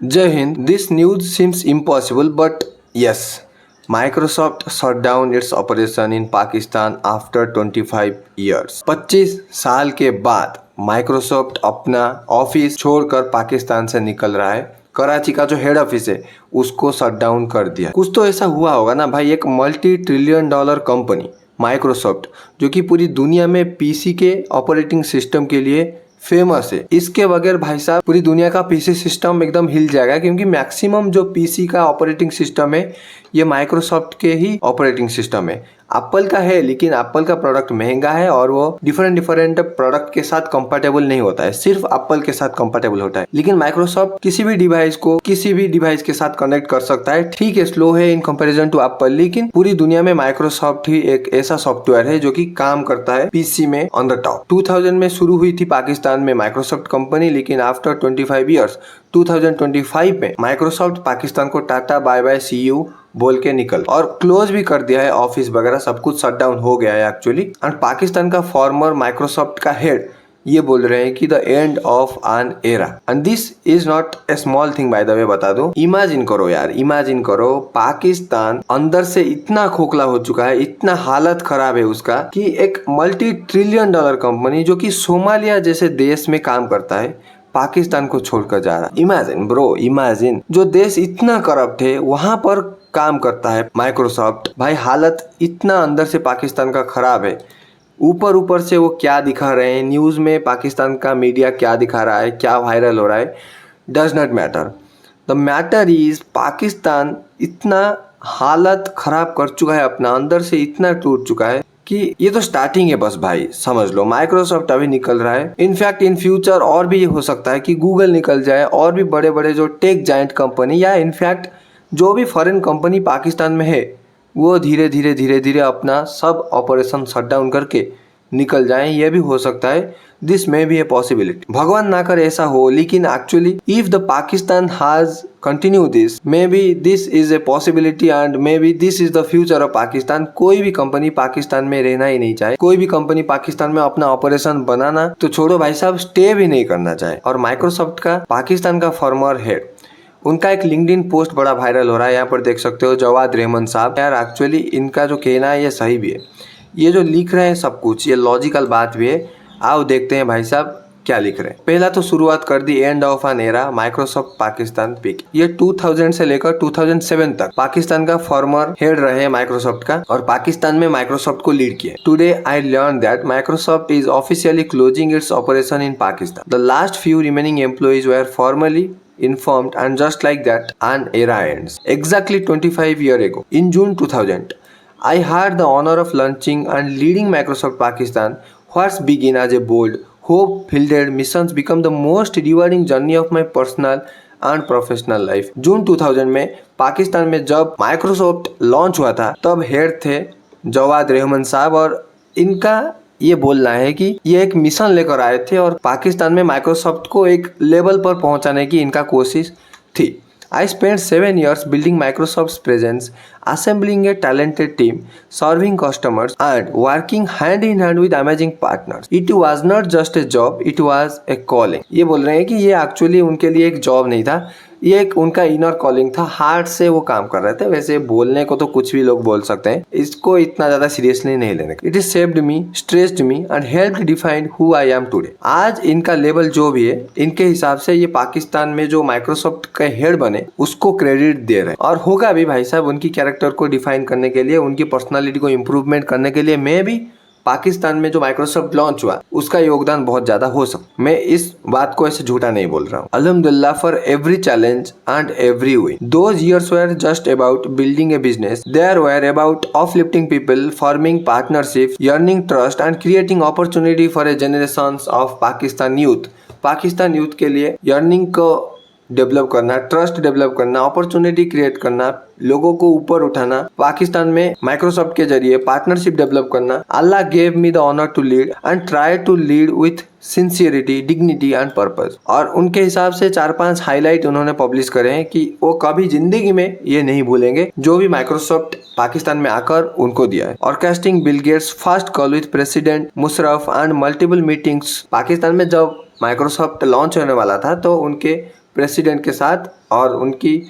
Jai Hind, this news seems impossible, but yes, Microsoft shut down its operation in Pakistan after 25 years. 25 साल के बाद Microsoft अपना office छोड़कर पाकिस्तान से निकल रहा है। कराची का जो हेड ऑफिस है उसको शट डाउन कर दिया। कुछ तो ऐसा हुआ होगा ना भाई, एक multi trillion dollar company Microsoft जो कि पूरी दुनिया में पीसी के ऑपरेटिंग सिस्टम के लिए फेमस है, इसके बगैर भाई साहब पूरी दुनिया का पीसी सिस्टम एकदम हिल जाएगा, क्योंकि मैक्सिमम जो पीसी का ऑपरेटिंग सिस्टम है ये माइक्रोसॉफ्ट के ही ऑपरेटिंग सिस्टम है। एप्पल का है, लेकिन एप्पल का प्रोडक्ट महंगा है और वो डिफरेंट प्रोडक्ट के साथ कंपेटेबल नहीं होता है, सिर्फ एप्पल के साथ कंपेटेबल होता है। लेकिन माइक्रोसॉफ्ट किसी भी डिवाइस को किसी भी डिवाइस के साथ कनेक्ट कर सकता है। ठीक है, स्लो है इन कंपैरिजन टू एप्पल, लेकिन पूरी दुनिया में माइक्रोसॉफ्ट ही एक ऐसा सॉफ्टवेयर है जो कि काम करता है पीसी में ऑन द टॉप। 2000 में शुरू हुई थी पाकिस्तान में माइक्रोसॉफ्ट कंपनी, लेकिन आफ्टर 25 ईयर्स 2025 में माइक्रोसॉफ्ट पाकिस्तान को tata bye bye see you बोल के निकल और क्लोज भी कर दिया है, ऑफिस वगैरह सब कुछ शट डाउन हो गया है एक्चुअली। एंड पाकिस्तान का फॉर्मर माइक्रोसॉफ्ट का हेड ये बोल रहे हैं कि the end of an era, and this is not a small thing by the way. बता दो, इमेजिन करो यार, इमेजिन करो पाकिस्तान अंदर से इतना खोखला हो चुका है, इतना हालत खराब है उसका कि एक मल्टी ट्रिलियन डॉलर कंपनी जो कि सोमालिया जैसे देश में काम करता है पाकिस्तान को छोड़कर जा रहा है। इमेजिन ब्रो, इमेजिन, जो देश इतना करप्ट है वहां पर काम करता है माइक्रोसॉफ्ट। भाई हालत इतना अंदर से पाकिस्तान का खराब है, ऊपर से वो क्या दिखा रहे हैं न्यूज़ में, पाकिस्तान का मीडिया क्या दिखा रहा है, क्या वायरल हो रहा है, does not matter. The matter is Pakistan इतना हालत खराब कर चुका है, अपना अंदर से इतना टूट चुका है कि ये तो स्टार्टिंग है बस भाई, समझ लो। माइक्रोसॉफ्ट अभी निकल रहा है, इनफैक्ट इन फ्यूचर और भी हो सकता है कि गूगल निकल जाए, और भी बड़े बड़े जो टेक जाइंट कंपनी या इनफैक्ट जो भी फॉरेन कंपनी पाकिस्तान में है वो धीरे धीरे अपना सब ऑपरेशन शट डाउन करके निकल जाएं। ये भी हो सकता है, this may be a possibility. भगवान ना करे ऐसा हो, लेकिन actually if the Pakistan has continue this, may be this is a possibility and may be this is the future of Pakistan. कोई भी कंपनी पाकिस्तान में रहना ही नहीं चाहे, कोई भी कंपनी पाकिस्तान में अपना ऑपरेशन बनाना तो छोड़ो भाई साहब, स्टे भी नहीं करना चाहे। और माइक्रोसॉफ्ट का पाकिस्तान का फॉर्मर हेड, उनका एक लिंक्डइन पोस्ट बड़ा वायरल हो रहा है, यहाँ पर देख सकते हो, जवाद रहमान साहब। यार एक्चुअली इनका जो कहना है ये सही भी है, ये जो लिख रहे हैं सब कुछ ये लॉजिकल बात भी है। आओ देखते हैं भाई साहब क्या लिख रहे हैं। पहला तो शुरुआत कर दी end of an era, Microsoft Pakistan pick. ये 2000 से लेकर 2007 तक पाकिस्तान का फॉर्मर हेड रहे माइक्रोसॉफ्ट का, और पाकिस्तान में माइक्रोसॉफ्ट को लीड किया। Today I learn that Microsoft is officially closing its operation in Pakistan. The last few remaining employees were formally informed, and just like that an era ends. Exactly 25 years ago in June 2000 I had the honor of launching and leading Microsoft Pakistan. What's begin as a bold hope-filled missions become the most rewarding journey of my personal and professional life. जून 2000 में पाकिस्तान में जब Microsoft launch हुआ था तब head थे जवाद रहमान साहब, और इनका ये बोलना है कि ये एक मिशन लेकर आए थे और पाकिस्तान में माइक्रोसॉफ्ट को एक लेवल पर पहुंचाने की इनका कोशिश थी। I spent 7 years building Microsoft's presence, assembling a talented team, serving customers, and working hand in hand with amazing partners. It was not just a job, it was a calling. ये बोल रहे हैं कि ये एक्चुअली उनके लिए एक job नहीं था, ये एक उनका इनर कॉलिंग था, हार्ट से वो काम कर रहे थे। वैसे बोलने को तो कुछ भी लोग बोल सकते हैं, इसको इतना ज्यादा सीरियसली नहीं लेने। It is saved me, stressed me and helped define who I am today. आज इनका लेवल जो भी है, इनके हिसाब से ये पाकिस्तान में जो माइक्रोसॉफ्ट के हेड बने उसको क्रेडिट दे रहे हैं, और होगा भी भाई साहब। उनकी कैरेक्टर को डिफाइन करने के लिए, उनकी पर्सनालिटी को इम्प्रूवमेंट करने के लिए मे भी पाकिस्तान में जो माइक्रोसॉफ्ट लॉन्च हुआ उसका योगदान बहुत ज्यादा हो सकता। मैं इस बात को ऐसे झूठा नहीं बोल रहा हूँ। अल्हम्दुलिल्लाह for every challenge and every win. Those years were just about building a business. They were about uplifting people, forming partnerships, earning trust and creating opportunity for a generations of Pakistan youth. Pakistan youth के लिए earning को develop करना, trust develop करना, opportunity create करना, लोगों को ऊपर उठाना, पाकिस्तान में माइक्रोसॉफ्ट के जरिए पार्टनरशिप डेवलप करना। Allah gave me the honour to lead and try to lead with sincerity, dignity and purpose. और उनके हिसाब से 4-5 हाईलाइट उन्होंने पब्लिश करे हैं कि वो कभी जिंदगी में ये नहीं भूलेंगे जो भी माइक्रोसॉफ्ट पाकिस्तान में आकर उनको दिया है। Orchestrating Bill Gates first call with president Musharraf and multiple meetings. Pakistan में जब माइक्रोसॉफ्ट लॉन्च होने वाला था तो उनके प्रेसिडेंट के साथ और उनकी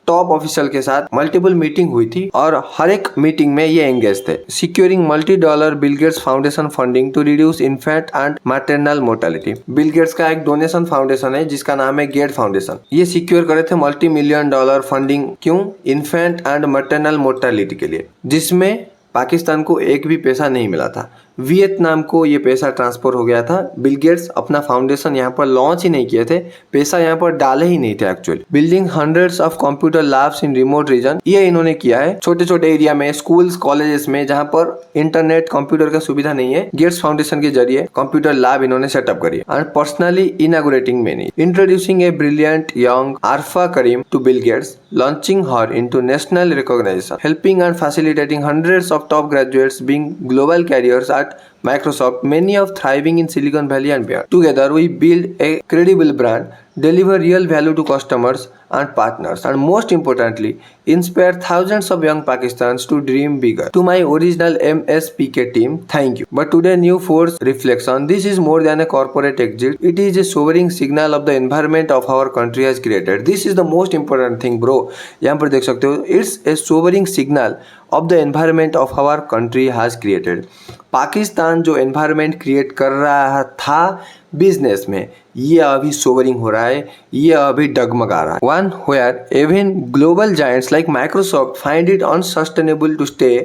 टॉप ऑफिसर के साथ मल्टीपल मीटिंग हुई थी और हर एक मीटिंग में ये एंगेज थे। Securing $multi Bill Gates Foundation funding to reduce infant and maternal mortality. Bill Gates का एक डोनेशन फाउंडेशन है जिसका नाम है गेट फाउंडेशन। ये सिक्योर करे थे $multi-million फंडिंग, क्यों? इन्फेंट एंड मैटरनल मोर्टेलिटी के लिए, जिसमें पाकिस्तान को एक भी पैसा नहीं मिला था। वियतनाम को ये पैसा ट्रांसफर हो गया था। बिल गेट्स अपना फाउंडेशन यहाँ पर लॉन्च ही नहीं किए थे, पैसा यहाँ पर डाले ही नहीं थे actually. Building hundreds of computer labs in remote region, ये इन्होंने किया है छोटे छोटे एरिया में, स्कूल्स कॉलेजेस में जहाँ पर इंटरनेट कंप्यूटर का सुविधा नहीं है। गेट्स फाउंडेशन के जरिए कंप्यूटर लैब इन्होंने सेटअप करी and personally inaugurating many, introducing a brilliant young Arfa Karim to Bill Gates, launching her into national recognition, helping and facilitating hundreds of top graduates being global careers at Microsoft, many of thriving in Silicon Valley and beyond. Together, we build a credible brand, deliver real value to customers and partners, and most importantly, inspire thousands of young Pakistanis to dream bigger. To my original MSPK team, thank you. But today, New Force reflection. This is more than a corporate exit. It is a sobering signal of the environment of our country has created. This is the most important thing, bro. यहाँ पर देख सकते हो, it's a sobering signal of the environment of our country has created. Pakistan जो environment create कर रहा था business में, ये अभी सोवरिंग हो रहा है, ये अभी डगमगा रहा है। One where even global giants like Microsoft find it unsustainable to stay,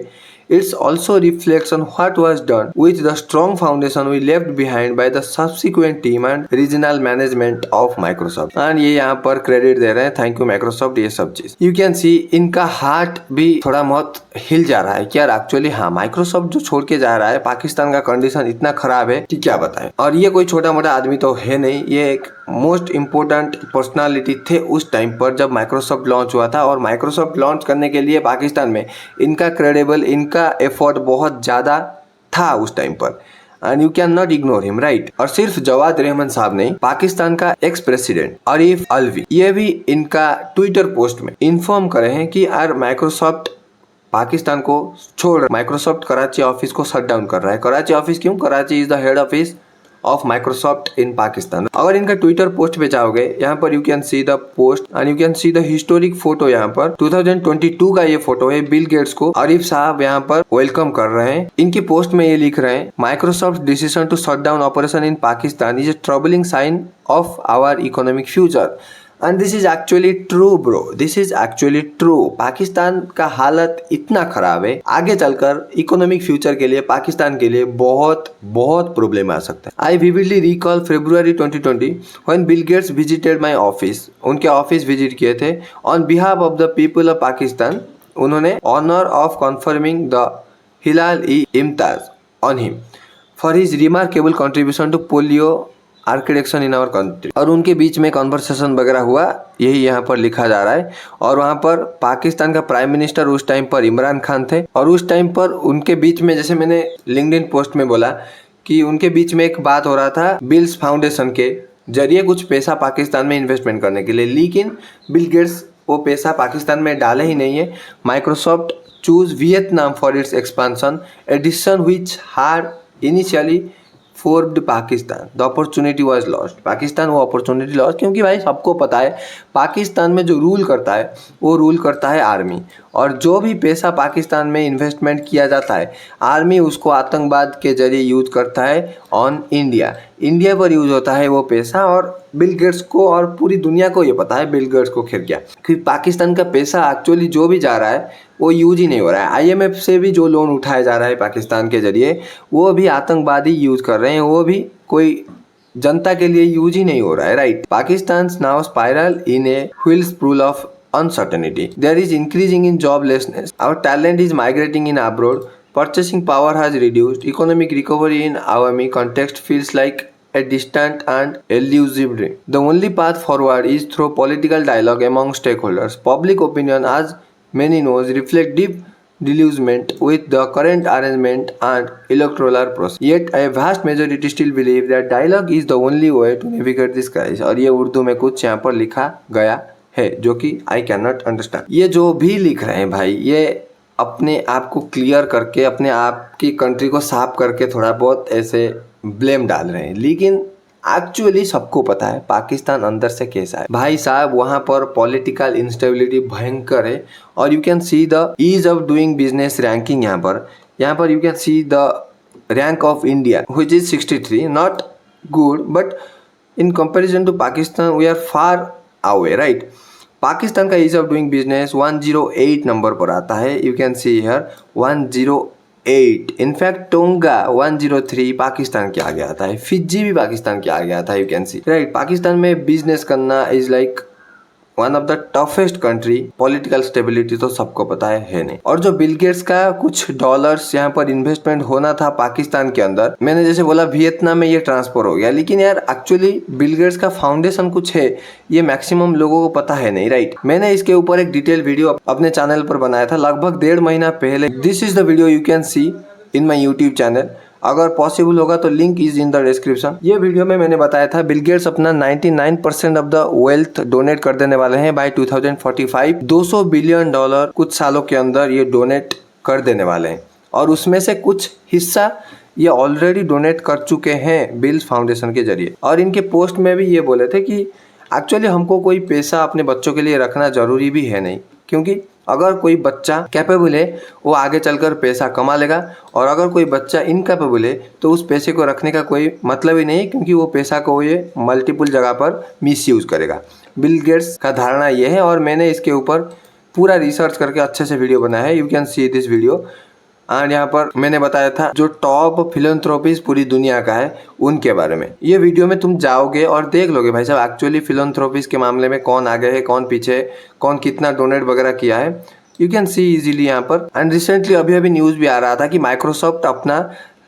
it's also reflects on what was done with the strong foundation we left behind by the subsequent team and regional management of Microsoft. And ये यहाँ पर credit दे रहे हैं, thank you Microsoft, ये सब चीज। You can सी इनका heart भी थोड़ा बहुत हिल जा रहा है कि यार एक्चुअली हाँ, माइक्रोसॉफ्ट जो छोड़ के जा रहा है, पाकिस्तान का कंडीशन इतना खराब है कि क्या बताएं। और ये कोई छोटा मोटा आदमी तो है नहीं, ये एक मोस्ट इम्पोर्टेंट पर्सनालिटी थे उस टाइम पर जब माइक्रोसॉफ्ट लॉन्च हुआ था। और माइक्रोसॉफ्ट लॉन्च करने के लिए पाकिस्तान में इनका क्रेडिबल, इनका एफर्ट बहुत ज़्यादा था उस टाइम पर, and you can not ignore him, right. और सिर्फ जवाद रहमान साहब नहीं, पाकिस्तान का एक्स प्रेसिडेंट आरिफ अलवी, ये भी इनका ट्विटर पोस्ट में इन्फॉर्म करे हैं कि यार माइक्रोसॉफ्ट पाकिस्तान को छोड़, माइक्रोसॉफ्ट कराची ऑफिस को शट डाउन कर रहा है। कराची ऑफिस क्यों? Karachi is the head office of Microsoft in Pakistan. अगर इनका ट्विटर पोस्ट पे जाओगे, यहाँ पर you can see the post and you can see the historic photo. यहाँ पर 2022 का ये फोटो है। बिल गेट्स को आरिफ साहब यहाँ पर वेलकम कर रहे हैं। इनकी पोस्ट में ये लिख रहे हैं, Microsoft decision to shut down operation in Pakistan is a troubling sign of our economic future. And this is actually true bro, this is actually true. Pakistan का हालत इतना खराब है, आगे चलकर इकोनॉमिक फ्यूचर के लिए पाकिस्तान के लिए बहुत बहुत प्रॉब्लम आ सकता है। I vividly recall February 2020 when Bill Gates visited my office, उनके ऑफिस विजिट किए थे on behalf of the people of Pakistan. उन्होंने honour of conferring the Hilal-i-Imtiaz on him for his remarkable contribution to polio architecture in our country. और उनके बीच में conversation वगैरह हुआ, यही यहाँ पर लिखा जा रहा है। और वहाँ पर पाकिस्तान का प्राइम मिनिस्टर उस टाइम पर इमरान खान थे, और उस टाइम पर उनके बीच में, जैसे मैंने लिंक्डइन पोस्ट में बोला कि उनके बीच में एक बात हो रहा था बिल्स फाउंडेशन के जरिए कुछ पैसा पाकिस्तान में इन्वेस्टमेंट करने के लिए, लेकिन बिल गेट्स वो पैसा पाकिस्तान में डाले ही नहीं है। Microsoft choose Vietnam for its expansion, a decision which had initially forbade Pakistan, the opportunity was lost. Pakistan वो अपॉर्चुनिटी लॉस्ट, क्योंकि भाई सबको पता है पाकिस्तान में जो रूल करता है वो रूल करता है आर्मी, और जो भी पैसा पाकिस्तान में इन्वेस्टमेंट किया जाता है आर्मी उसको आतंकवाद के जरिए यूज करता है ऑन इंडिया। इंडिया पर यूज होता है वो पैसा, और बिल गेट्स को और पूरी दुनिया को ये पता है बिल गेट्स को खैर क्या कि पाकिस्तान का पैसा एक्चुअली जो भी जा रहा है वो यूज ही नहीं हो रहा है। IMF से भी जो लोन उठाया जा रहा है पाकिस्तान के जरिए वो भी आतंकवादी यूज कर रहे हैं, वो भी कोई जनता के लिए यूज ही नहीं हो रहा है, right. Pakistan now spiral in a whirlpool of uncertainty. There is increasing in joblessness. Our talent is migrating in abroad. Purchasing power has reduced. Economic recovery in Awami context feels like a distant and elusive dream. The only path forward is through political dialogue among stakeholders. Public opinion, as many knows, reflect deep disillusionment with the current arrangement and electoral process. Yet a vast majority still believe that dialogue is the only way to navigate this crisis. और ये उर्दू में कुछ यहाँ पर लिखा गया है जो कि आई कैन नॉट अंडरस्टैंड। ये जो भी लिख रहे हैं भाई, ये अपने आप को क्लियर करके, अपने आप की कंट्री को साफ करके थोड़ा बहुत ऐसे ब्लेम डाल रहे हैं, लेकिन एक्चुअली सबको पता है पाकिस्तान अंदर से कैसा है भाई साहब। वहाँ पर पॉलिटिकल इंस्टेबिलिटी भयंकर है और you can see the ease of doing business ranking. यहाँ पर you can see the rank of India which is 63, not good but in comparison to Pakistan we are far away, right. Pakistan का ease of doing business 108 number पर आता है। You can see here 108। In fact Tonga 103 Pakistan के आगे आता है। Fiji भी पाकिस्तान के आगे आता है। You can C, right. Pakistan में बिजनेस करना is like one of the toughest country. Political stability तो सबको पता है नहीं। और जो बिल गेट्स का कुछ डॉलर्स यहाँ पर इन्वेस्टमेंट होना था पाकिस्तान के अंदर, मैंने जैसे बोला वियतनाम में ये ट्रांसफर हो गया, लेकिन यार एक्चुअली बिल गेट्स का फाउंडेशन कुछ है, ये मैक्सिमम लोगों को पता है नहीं, राइट। मैंने इसके ऊपर एक डिटेल वीडियो अपने चैनल पर बनाया था लगभग 1.5 महीना पहले। This is the video you can C in my YouTube channel. अगर पॉसिबल होगा तो link is in the description. ये वीडियो में मैंने बताया था बिल गेट्स अपना 99% ऑफ द वेल्थ डोनेट कर देने वाले हैं बाय 2045। $200 बिलियन कुछ सालों के अंदर ये डोनेट कर देने वाले हैं और उसमें से कुछ हिस्सा ये ऑलरेडी डोनेट कर चुके हैं बिल्स फाउंडेशन के जरिए। और इनके पोस्ट में भी ये बोले थे कि एक्चुअली हमको कोई पैसा अपने बच्चों के लिए रखना जरूरी भी है नहीं, क्योंकि अगर कोई बच्चा कैपेबल है वो आगे चलकर पैसा कमा लेगा, और अगर कोई बच्चा इनकैपेबल है तो उस पैसे को रखने का कोई मतलब ही नहीं, क्योंकि वो पैसा को ये मल्टीपल जगह पर मिसयूज करेगा। बिल गेट्स का धारणा ये है और मैंने इसके ऊपर पूरा रिसर्च करके अच्छे से वीडियो बनाया है। You can see this video. And यहाँ पर मैंने बताया था जो टॉप फिलैंथ्रोपीज पूरी दुनिया का है उनके बारे में। ये वीडियो में तुम जाओगे और देख लोगे भाई साहब एक्चुअली फिलैंथ्रोपीज के मामले में कौन आगे है, कौन पीछे है, कौन कितना डोनेट वगैरह किया है। यू कैन सी इजीली यहाँ पर। एंड रिसेंटली अभी न्यूज भी आ रहा था कि माइक्रोसॉफ्ट अपना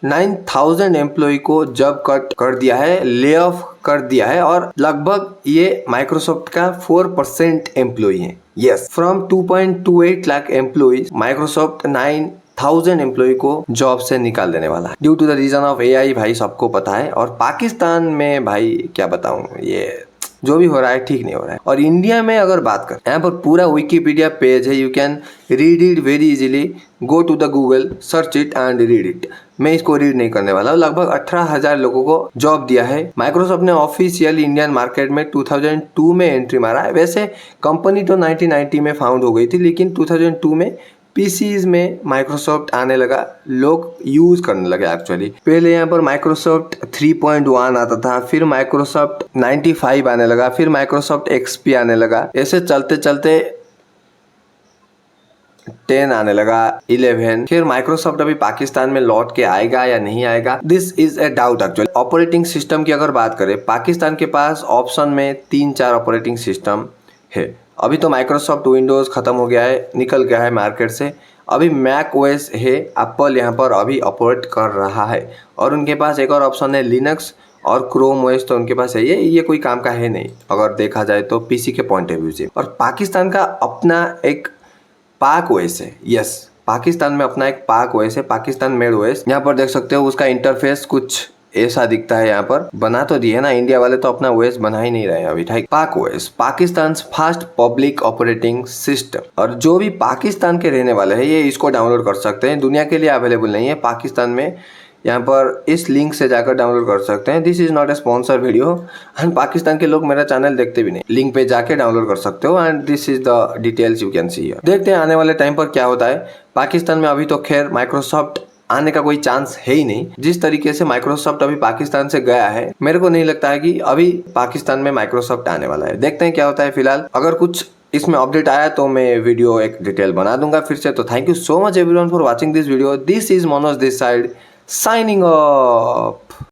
9000 एम्प्लॉय को जॉब कट कर दिया है, ले ऑफ कर दिया है, और लगभग ये माइक्रोसॉफ्ट का 4% एम्प्लॉय है। Yes, from 2.28 lakh employ Microsoft 9000 employ को जॉब से निकाल देने वाला है due to the reason of AI. भाई सबको पता है। और पाकिस्तान में भाई क्या बताऊं, ये जो भी हो रहा है ठीक नहीं हो रहा है। और इंडिया में अगर बात कर, यहाँ पर पूरा विकिपीडिया पेज है, you can read it very easily. Go to the Google, search it and read it. मैं इसको रीड नहीं करने वाला। लगभग 18,000 लोगों को जॉब दिया है। माइक्रोसॉफ्ट ने ऑफिशियल इंडियन मार्केट में 2002 में एंट्री मारा है। वैसे कंपनी तो 1990 में फाउंड हो गई थी, लेकिन 2002 में पीसीज में माइक्रोसॉफ्ट आने लगा, लोग यूज करने लगे। एक्चुअली पहले यहाँ पर माइक्रोसॉफ्ट 3.1 आता था, फिर माइक्रोसॉफ्ट 95 आने लगा, फिर माइक्रोसॉफ्ट एक्सपी आने लगा, ऐसे चलते चलते 10 आने लगा, 11। फिर माइक्रोसॉफ्ट अभी पाकिस्तान में लौट के आएगा या नहीं आएगा, this is a doubt actually. Operating system की अगर बात करें, पाकिस्तान के पास ऑप्शन में 3-4 ऑपरेटिंग सिस्टम है। अभी तो माइक्रोसॉफ्ट विंडोज खत्म हो गया है, निकल गया है मार्केट से। अभी मैक ओएस है, एप्पल यहाँ पर अभी ऑपरेट कर रहा है, और उनके पास एक और ऑप्शन है लिनक्स और क्रोम ओएस, तो उनके पास है। ये कोई काम का है नहीं अगर देखा जाए तो पीसी के पॉइंट ऑफ व्यू से। और पाकिस्तान का अपना एक पाक ओएस है। यस, पाकिस्तान में अपना एक पाक ओएस है, पाकिस्तान मेड ओएस। यहाँ पर देख सकते हो उसका इंटरफेस कुछ ऐसा दिखता है। यहाँ पर बना तो दिए ना, इंडिया वाले तो अपना ओएस बना ही नहीं रहे अभी। ठीक, पाक OS Pakistan fast public operating system. और जो भी पाकिस्तान के रहने वाले हैं ये इसको डाउनलोड कर सकते हैं, दुनिया के लिए अवेलेबल नहीं है। पाकिस्तान में यहाँ पर इस लिंक से जाकर डाउनलोड कर सकते हैं। This is not a sponsor video, and Pakistan के लोग मेरा चैनल देखते भी नहीं। लिंक पे जाके डाउनलोड कर सकते हो, and this is the details you can see here. देखते हैं आने वाले टाइम पर क्या होता है। पाकिस्तान में अभी तो खैर माइक्रोसॉफ्ट आने का कोई चांस है ही नहीं। जिस तरीके से माइक्रोसॉफ्ट अभी पाकिस्तान से गया है, मेरे को नहीं लगता है कि अभी पाकिस्तान में माइक्रोसॉफ्ट आने वाला है। देखते हैं क्या होता है। फिलहाल अगर कुछ इसमें अपडेट आया तो मैं वीडियो एक डिटेल बना दूंगा फिर से। तो thank you so much everyone for watching this video. This is Manoj this side, signing off.